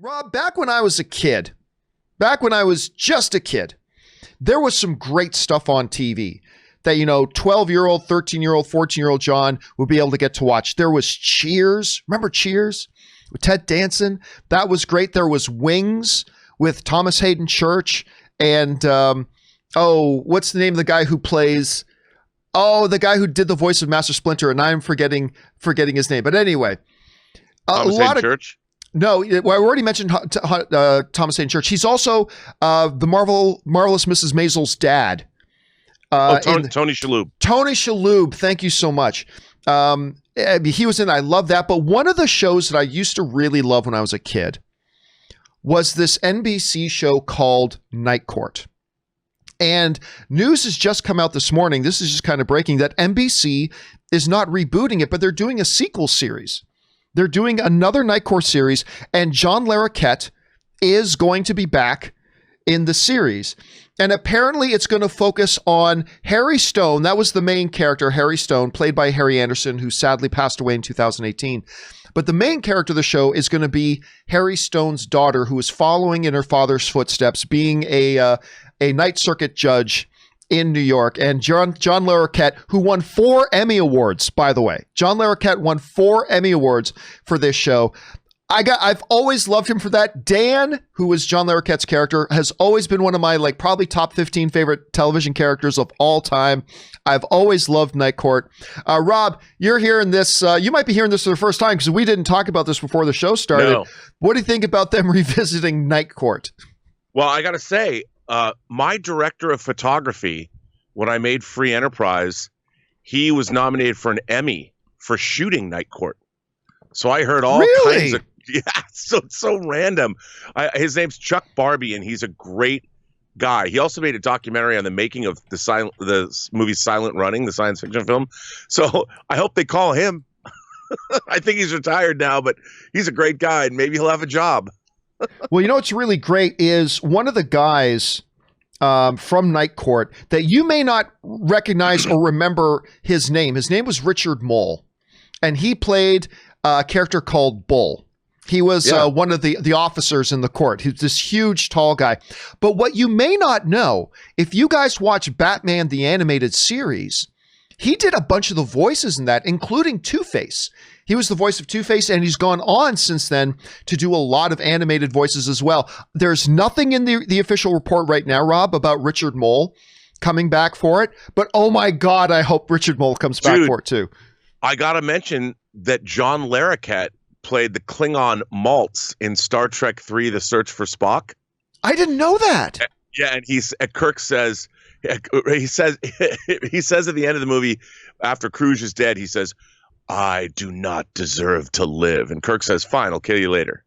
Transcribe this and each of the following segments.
Rob, back when I was a kid, back when I was just a kid, there was some great stuff on TV that, 12-year-old, 13-year-old, 14-year-old John would be able to get to watch. There was Cheers. Remember Cheers? With Ted Danson? That was great. There was Wings with Thomas Hayden Church. And, what's the name of the guy who plays... Oh, the guy who did the voice of Master Splinter, and I'm forgetting his name. But anyway. Thomas Hayden Church? No, well, I already mentioned Thomas Hayden Church. He's also the Marvelous Mrs. Maisel's dad. Tony Shalhoub. Tony Shalhoub, thank you so much. He was in, I love that. But one of the shows that I used to really love when I was a kid was this NBC show called Night Court. And news has just come out this morning. This is just kind of breaking that NBC is not rebooting it, but they're doing a sequel series. They're doing another Night Court series, and John Larroquette is going to be back in the series. And apparently it's going to focus on Harry Stone. That was the main character, Harry Stone, played by Harry Anderson, who sadly passed away in 2018. But the main character of the show is going to be Harry Stone's daughter, who is following in her father's footsteps, being a night circuit judge in New York. And John Larroquette, who won 4 Emmy Awards, by the way. John Larroquette won 4 Emmy Awards for this show. I've always loved him for that. Dan, who was John Larroquette's character, has always been one of my probably top 15 favorite television characters of all time. I've always loved Night Court. Rob, you're hearing this. You might be hearing this for the first time because we didn't talk about this before the show started. No. What do you think about them revisiting Night Court? Well, I got to say, my director of photography, when I made Free Enterprise, he was nominated for an Emmy for shooting Night Court. So I heard all kinds of, so random. His name's Chuck Barbie, and he's a great guy. He also made a documentary on the making of the movie Silent Running, the science fiction film. So I hope they call him. I think he's retired now, but he's a great guy, and maybe he'll have a job. Well, what's really great is one of the guys from Night Court that you may not recognize or remember his name. His name was Richard Mole, and he played a character called Bull. He was one of the officers in the court. He's this huge, tall guy. But what you may not know, if you guys watch Batman the Animated Series, he did a bunch of the voices in that, including Two-Face. He was the voice of Two-Face, and he's gone on since then to do a lot of animated voices as well. There's nothing in the official report right now, Rob, about Richard Mole coming back for it. But oh my God, I hope Richard Mole comes back for it too. I got to mention that John Larroquette played the Klingon Maltz in Star Trek III, The Search for Spock. I didn't know that. Yeah, and Kirk says, he says at the end of the movie, after Cruz is dead, he says, "I do not deserve to live." And Kirk says, "Fine, I'll kill you later."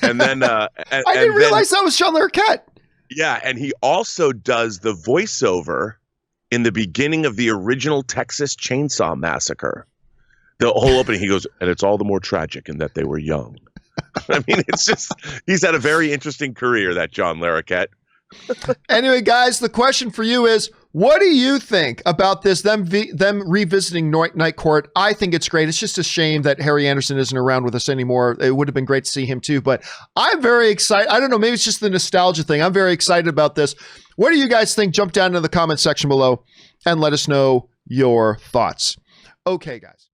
And then I didn't realize that was John Larroquette. Yeah, and he also does the voiceover in the beginning of the original Texas Chainsaw Massacre. The whole opening, he goes, "And it's all the more tragic in that they were young." I mean, it's just, he's had a very interesting career, that John Larroquette. Anyway, guys, the question for you is, what do you think about this, them revisiting Night Court? I think it's great. It's just a shame that Harry Anderson isn't around with us anymore. It would have been great to see him too, but I'm very excited. I don't know, maybe it's just the nostalgia thing. I'm very excited about this. What do you guys think? Jump down into the comment section below and let us know your thoughts. Okay, guys.